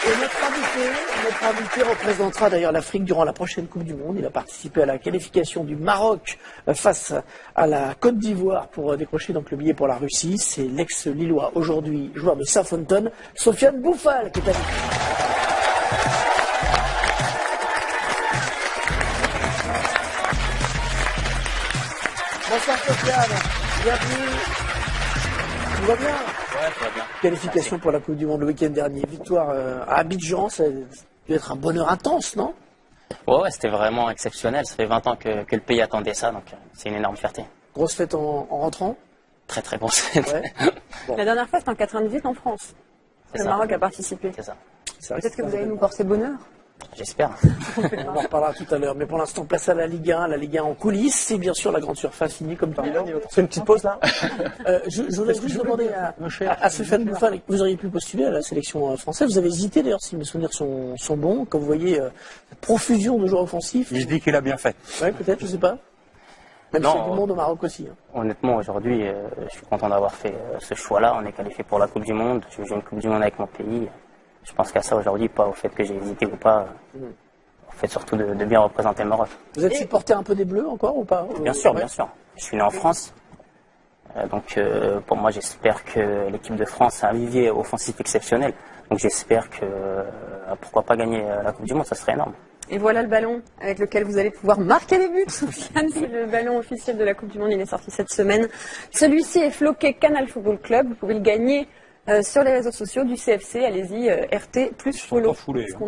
Et notre invité représentera d'ailleurs l'Afrique durant la prochaine Coupe du Monde. Il a participé à la qualification du Maroc face à la Côte d'Ivoire pour décrocher donc le billet pour la Russie. C'est l'ex-Lillois, aujourd'hui joueur de Southampton, Sofiane Boufal, qui est avec nous. Bonsoir Sofiane, bienvenue. Tout va bien? Ouais, ça va bien. Qualification pour la Coupe du Monde le week-end dernier. Victoire à Abidjan, ça doit être un bonheur intense, non? Ouais, c'était vraiment exceptionnel. Ça fait 20 ans que le pays attendait ça, donc c'est une énorme fierté. Grosse fête en rentrant? Très très grosse fête. Ouais. Bon. La dernière fois, c'était en 98 en France. Le Maroc a participé. C'est ça. Peut-être que vous allez nous porter bonheur. J'espère. On en reparlera tout à l'heure. Mais pour l'instant, place à la Ligue 1. La Ligue 1 en coulisses. C'est bien sûr la grande surface finie comme par exemple. C'est une petite pause là. Je voudrais juste demander à Sofiane Boufal, vous auriez pu postuler à la sélection française. Vous avez hésité d'ailleurs, si mes souvenirs sont bons, quand vous voyez cette profusion de joueurs offensifs. Il se dit qu'il a bien fait. Ouais, peut-être, je sais pas. Même si il y a du monde au Maroc aussi. Hein. Honnêtement, aujourd'hui, je suis content d'avoir fait ce choix-là. On est qualifié pour la Coupe du Monde. Je joue une Coupe du Monde avec mon pays. Je pense qu'à ça aujourd'hui, pas au fait que j'ai hésité ou pas. Au fait surtout de bien représenter le Maroc. Vous êtes supporter un peu des Bleus encore ou pas? Bien sûr, bien sûr. Je suis né en France. Donc pour moi, j'espère que l'équipe de France a un vivier offensif exceptionnel. Donc j'espère que pourquoi pas gagner la Coupe du Monde, ça serait énorme. Et voilà le ballon avec lequel vous allez pouvoir marquer les buts. Sofiane, c'est le ballon officiel de la Coupe du Monde. Il est sorti cette semaine. Celui-ci est floqué Canal Football Club. Vous pouvez le gagner sur les réseaux sociaux du CFC. Allez-y, RT plus follow.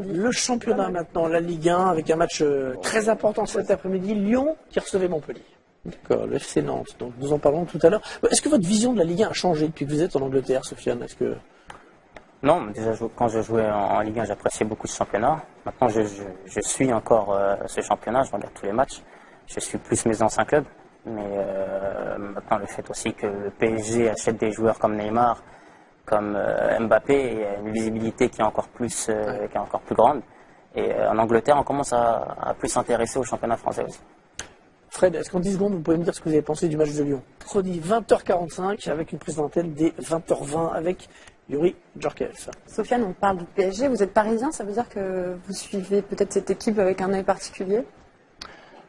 Le championnat maintenant, la Ligue 1, avec un match très important cet après-midi. Lyon qui recevait Montpellier. D'accord, le FC Nantes. Donc nous en parlerons tout à l'heure. Est-ce que votre vision de la Ligue 1 a changé depuis que vous êtes en Angleterre, Sofiane? Est-ce que... Non, déjà quand je jouais en Ligue 1, j'appréciais beaucoup ce championnat. Maintenant, je suis encore ce championnat, je regarde tous les matchs. Je suis plus mes anciens clubs. Mais maintenant, le fait aussi que le PSG achète des joueurs comme Neymar, comme Mbappé, et une visibilité qui est encore plus grande. Et en Angleterre, on commence à plus s'intéresser au championnat français aussi. Fred, est-ce qu'en 10 secondes, vous pouvez me dire ce que vous avez pensé du match de Lyon? Mercredi 20h45 avec une prise d'antenne dès 20h20 avec Yuri Djorkaeff. Sofiane, on parle du PSG. Vous êtes parisien, ça veut dire que vous suivez peut-être cette équipe avec un œil particulier?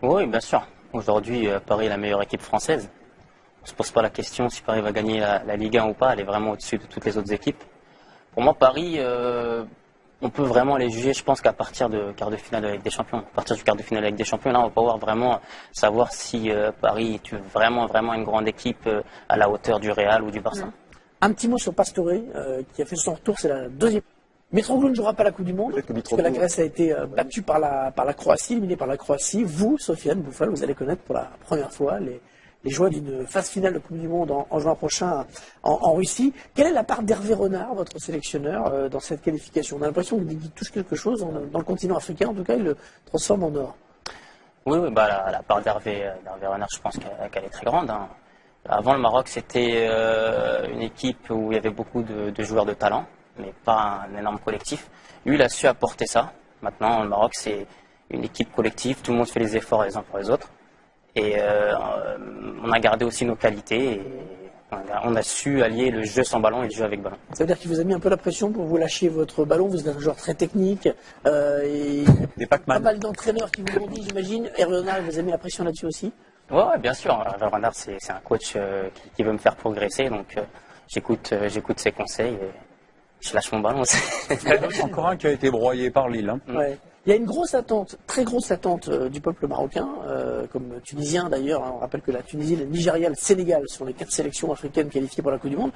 Oui, bien sûr. Aujourd'hui, Paris est la meilleure équipe française. On ne se pose pas la question si Paris va gagner la Ligue 1 ou pas. Elle est vraiment au-dessus de toutes les autres équipes. Pour moi, Paris, on peut vraiment les juger, je pense, qu'à partir de quart de finale avec des champions. À partir du quart de finale avec des champions, là, on va pouvoir vraiment savoir si Paris est vraiment une grande équipe à la hauteur du Real ou du Barça. Un petit mot sur Pastore, qui a fait son retour, c'est la deuxième. Mitroglou ne jouera pas la Coupe du Monde, parce que la Grèce a été battue par la Croatie, éliminée par la Croatie. Vous, Sofiane Boufal, vous allez connaître pour la première fois les joies d'une phase finale de Coupe du Monde en juin prochain en Russie. Quelle est la part d'Hervé Renard, votre sélectionneur, dans cette qualification? On a l'impression qu'il touche quelque chose dans le continent africain, en tout cas, il le transforme en or. Oui, la part d'Hervé Renard, je pense qu'elle est très grande. Hein. Avant, le Maroc, c'était une équipe où il y avait beaucoup de joueurs de talent, mais pas un énorme collectif. Lui, il a su apporter ça. Maintenant, le Maroc, c'est une équipe collective. Tout le monde fait les efforts les uns pour les autres. Et on a gardé aussi nos qualités. Et on a su allier le jeu sans ballon et le jeu avec ballon. Ça veut dire qu'il vous a mis un peu la pression pour vous lâcher votre ballon. Vous êtes un joueur très technique. Et pas mal d'entraîneurs qui vous l'ont dit, j'imagine. Hervé Renard, il vous a mis la pression là-dessus aussi? Ouais, bien sûr. Hervé Renard, c'est un coach qui veut me faire progresser. Donc j'écoute ses conseils et je lâche mon ballon. Encore un qui a été broyé par Lille. Hein. Ouais. Il y a une grosse attente, très grosse attente du peuple marocain, comme tunisien d'ailleurs. Hein, on rappelle que la Tunisie, le Nigeria, le Sénégal sont les 4 sélections africaines qualifiées pour la Coupe du Monde.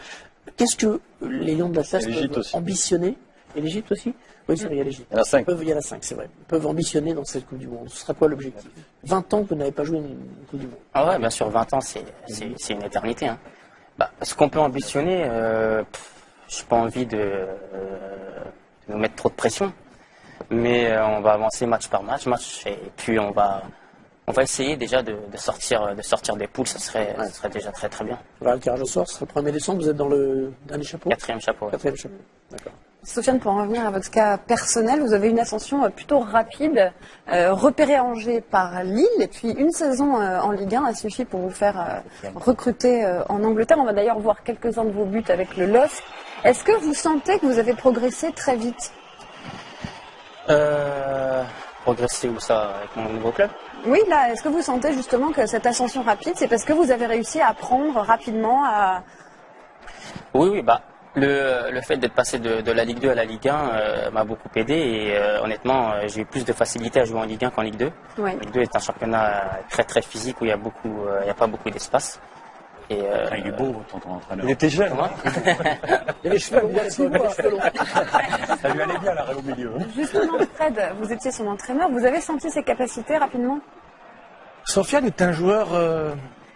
Qu'est-ce que les Lions de l'Atlas peuvent ambitionner? Et l'Égypte aussi? Oui, c'est vrai, il y a l'Égypte. Il y en a 5, c'est vrai. Ils peuvent ambitionner dans cette Coupe du Monde. Ce sera quoi l'objectif? 20 ans que vous n'avez pas joué une Coupe du Monde. Ah ouais, bien sûr, 20 ans, c'est une éternité. Hein. Ce qu'on peut ambitionner, je n'ai pas envie de nous mettre trop de pression. Mais on va avancer match par match, et puis on va essayer déjà de sortir des poules, ça serait déjà très très bien. Voilà, le tirage au sort, ce sera le 1er décembre, vous êtes dans le dernier chapeau? Quatrième chapeau. Quatrième chapeau, d'accord. Sofiane, pour en revenir à votre cas personnel, vous avez une ascension plutôt rapide, repérée à Angers par Lille, et puis une saison en Ligue 1 a suffi pour vous faire recruter en Angleterre. On va d'ailleurs voir quelques-uns de vos buts avec le LOSC. Est-ce que vous sentez que vous avez progressé très vite? Progresser où ça avec mon nouveau club? Oui, là, est-ce que vous sentez justement que cette ascension rapide, c'est parce que vous avez réussi à apprendre rapidement à... Oui, bah le fait d'être passé de la Ligue 2 à la Ligue 1 m'a beaucoup aidé et honnêtement j'ai eu plus de facilité à jouer en Ligue 1 qu'en Ligue 2. Ouais. La Ligue 2 est un championnat très très physique où il y a pas beaucoup d'espace. Et Il est beau, ton entraîneur. Il était jeune. comment Il y a les cheveux, il y a les cheveux longs. Ça lui allait bien, l'arrêt au milieu. Justement, Fred, vous étiez son entraîneur, vous avez senti ses capacités rapidement? Sofiane est un joueur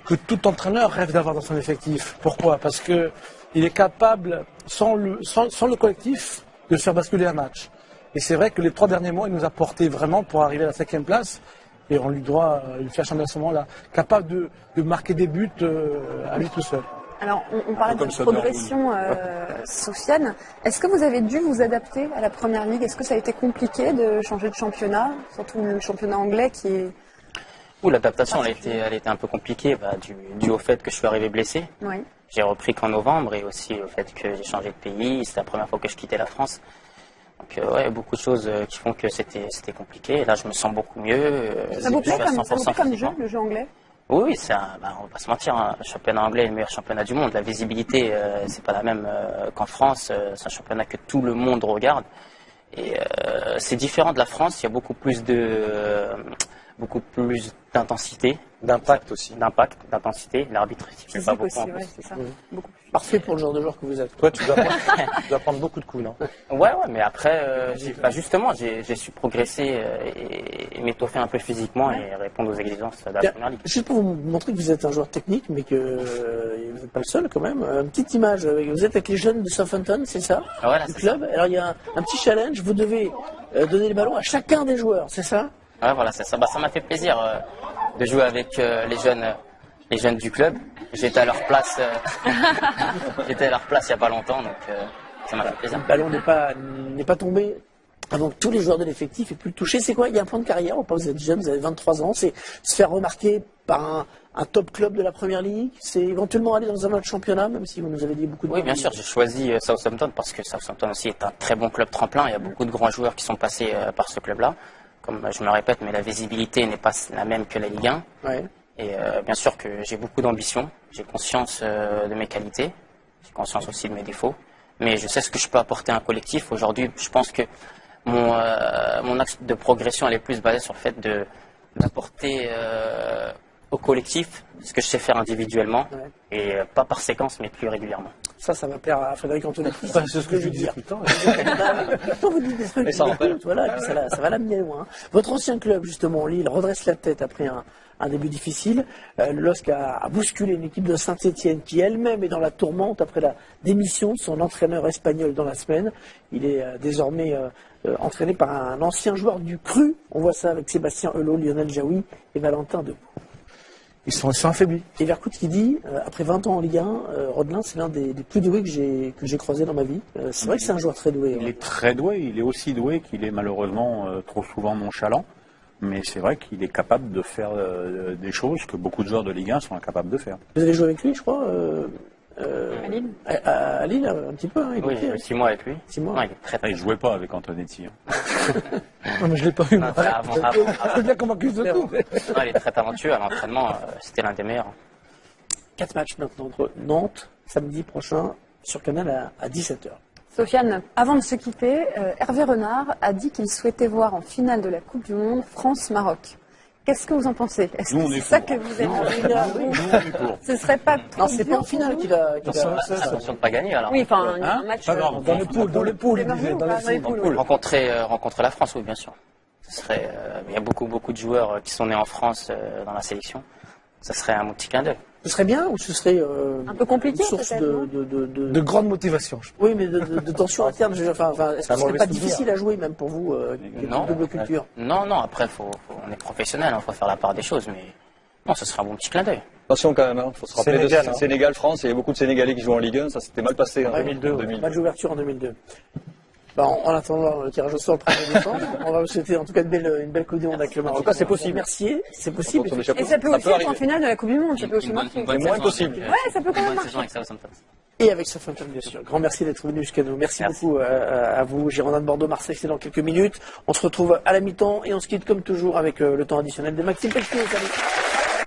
que tout entraîneur rêve d'avoir dans son effectif. Pourquoi? Parce que il est capable, sans le collectif, de faire basculer un match. Et c'est vrai que les 3 derniers mois, il nous a porté vraiment pour arriver à la 5e place. Et on lui doit lui faire champion à ce moment-là. Capable de marquer des buts à lui tout seul. Alors, on parlait de comme votre Soderling. progression, Sofiane. Est-ce que vous avez dû vous adapter à la première ligue? Est-ce que ça a été compliqué de changer de championnat, surtout le championnat anglais qui est... L'adaptation elle était un peu compliquée dû au fait que je suis arrivé blessé. Oui. J'ai repris qu'en novembre et aussi au fait que j'ai changé de pays. C'était la première fois que je quittais la France. Donc ouais, beaucoup de choses qui font que c'était compliqué. Et là, je me sens beaucoup mieux. Ça vous plaît je suis à comme 100% jeu, physiquement. le jeu anglais? Oui, on va pas se mentir. Le championnat anglais est le meilleur championnat du monde. La visibilité, c'est pas la même qu'en France. C'est un championnat que tout le monde regarde. Et c'est différent de la France. Il y a beaucoup plus d'intensité. D'impact aussi. D'intensité. L'arbitre ne fait pas Physique beaucoup aussi, en ouais, plus. c'est ça. Beaucoup plus. Parfait pour le genre de joueur que vous êtes. Toi, tu dois prendre beaucoup de coups, non? Ouais, mais après, justement, j'ai su progresser et m'étoffer un peu physiquement et répondre aux exigences de la Bien, première ligue. juste pour vous montrer que vous êtes un joueur technique, mais que vous n'êtes pas le seul quand même. Une petite image. Vous êtes avec les jeunes de Southampton, c'est ça? Ah ouais, là, Du c'est club. Alors il y a un petit challenge. Vous devez donner le ballon à chacun des joueurs, c'est ça? Ouais, voilà, c'est ça. Ça m'a fait plaisir de jouer avec les jeunes du club. J'étais à leur place il y a pas longtemps, donc ça m'a fait plaisir. Le ballon n'est pas tombé avant que tous les joueurs de l'effectif aient pu le toucher. C'est quoi? Il y a un plan de carrière, vous êtes jeune, vous avez 23 ans, c'est se faire remarquer par un top club de la première ligue, c'est éventuellement aller dans un autre championnat, même si vous nous avez dit beaucoup de... Oui, bien sûr, j'ai choisi Southampton parce que Southampton aussi est un très bon club tremplin. Il y a beaucoup de grands joueurs qui sont passés par ce club-là. Comme je me répète, mais la visibilité n'est pas la même que la Ligue 1. Ouais. Et bien sûr que j'ai beaucoup d'ambition, j'ai conscience de mes qualités, j'ai conscience aussi de mes défauts, mais je sais ce que je peux apporter à un collectif. Aujourd'hui, je pense que mon axe de progression elle est plus basé sur le fait d'apporter au collectif ce que je sais faire individuellement, et pas par séquence, mais plus régulièrement. Ça va plaire à Frédéric Antonetti. Enfin, c'est ce que je disais tout le temps. Quand vous dites des trucs, Et ça il rappelle. écoute, voilà, et puis ça va l'amener loin. Votre ancien club, justement, Lille, redresse la tête après un début difficile. Le LOSC a bousculé une équipe de Saint-Etienne qui elle-même est dans la tourmente après la démission de son entraîneur espagnol dans la semaine. Il est désormais entraîné par un ancien joueur du Cru. On voit ça avec Sébastien Helot, Lionel Jaoui et Valentin Debout. Ils sont affaiblis. Et Vercout qui dit, après 20 ans en Ligue 1, Rodelin, c'est l'un des plus doués que j'ai croisé dans ma vie. C'est vrai que c'est un joueur très doué. Il Ouais. est très doué, il est aussi doué qu'il est malheureusement trop souvent nonchalant. Mais c'est vrai qu'il est capable de faire des choses que beaucoup de joueurs de Ligue 1 sont incapables de faire. Vous avez joué avec lui, je crois À Lille. à Lille, un petit peu. Hein, il Oui, était, j'ai joué 6 mois avec lui. 6 mois. Non, il est très Ah, il jouait pas avec Antonetti. Hein. Non, mais je l'ai pas eu. Non, moi. avant, Je bien qu'on m'accuse de tout. non, il est très talentueux à l'entraînement, c'était l'un des meilleurs. 4 matchs maintenant entre Nantes, samedi prochain, sur Canal à 17h. Sofiane, avant de se quitter, Hervé Renard a dit qu'il souhaitait voir en finale de la Coupe du Monde France-Maroc. Qu'est-ce que vous en pensez? Est-ce Nous, on que est c'est ça pour. que vous Nous, aimeriez? on est pour. Ce serait pas Non, trop c'est dur pas en finale pour qu'il vous? va. Attention de pas gagner alors. Oui, enfin, Hein un match. Pas grave. Dans les poules, il disait. Dans les poules. oui. Rencontrer la France, oui, bien sûr. Ce serait, il y a beaucoup de joueurs qui sont nés en France dans la sélection. Ça serait un petit clin d'œil. Ce serait bien ou ce serait Un peu compliqué, une source peut-être, non de De grande motivation. oui, mais de tension interne. Est-ce que ce un serait mauvais pas souvenir. difficile à jouer même pour vous, qui êtes Non. une double culture? Non, après, on est professionnel, il faut faire la part des choses, mais non, ce serait un bon petit clin d'œil. Attention quand même, hein. Faut se rappeler Sénégal, de hein. Sénégal-France, il y a beaucoup de Sénégalais qui jouent en Ligue 1, ça s'était mal passé en 2002, ouais. 2002. Match d'ouverture en 2002. En attendant le tirage au sort le 1er décembre, on va vous souhaiter en tout cas une belle Coupe du Monde avec le Maroc. En tout cas, c'est possible. Merci, c'est possible. Sur les chapeaux. Et ça peut aussi être en arriver. finale de la Coupe du Monde, ça peut aussi marcher. moins possible. Ouais, ça peut quand même Bonne marcher. saison avec Southampton. et avec Sofiane Tam, bien sûr. Grand merci d'être venu jusqu'à nous. Merci beaucoup à vous. Girondins de Bordeaux, Marseille, c'est dans quelques minutes. On se retrouve à la mi-temps et on se quitte comme toujours avec le temps additionnel de Maxime Pechot. Salut.